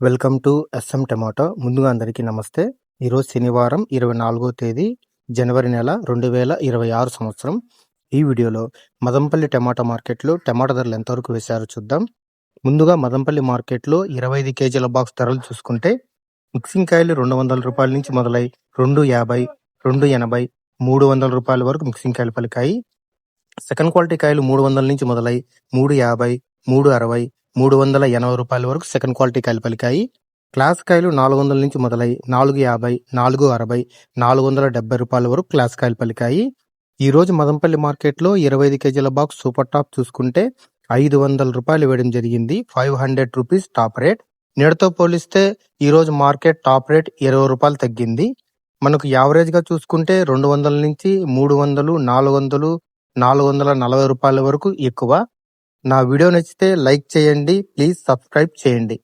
Welcome to S M tomato. ముందుగా అందరికీ నమస్తే. ఈరోజు శనివారం 24వ తేదీ జనవరి నెల 2026 సంవత్సరం. ఈ వీడియోలో మదంపల్లి టమాటా మార్కెట్లో టమాటా ధరలు ఎంతవరకు వేశారో చూద్దాం. ముందుగా మదంపల్లి మార్కెట్లో 25 కేజీల బాక్స్ ధరలు చూసుకుంటే మిక్సింగ్ కాయలు 200 రూపాయల నుంచి మొదలై 250, 280, 300 రూపాయల వరకు మిక్సింగ్ కాయలు పలికాయి. సెకండ్ క్వాలిటీ కాయలు 300 నుంచి మొదలై 350, 360, 380 రూపాయల వరకు సెకండ్ క్వాలిటీ కాయలు పలికాయి. క్లాస్ కాయలు 400 నుంచి మొదలై 450, 460, 470 రూపాయల వరకు క్లాస్ కాయలు పలికాయి. ఈ రోజు మదంపల్లి మార్కెట్లో 25 కేజీల బాక్స్ సూపర్ టాప్ చూసుకుంటే 500 రూపాయలు ఇవ్వడం జరిగింది. 500 రూపీస్ టాప్ రేట్. నేడుతో పోలిస్తే ఈ రోజు మార్కెట్ టాప్ రేట్ 20 రూపాయలు తగ్గింది. మనకు యావరేజ్ గా చూసుకుంటే 200 నుంచి 300, 400, 440 రూపాయల వరకు ఎక్కువ. నా వీడియో నచ్చితే లైక్ చేయండి. ప్లీజ్ సబ్స్క్రైబ్ చేయండి.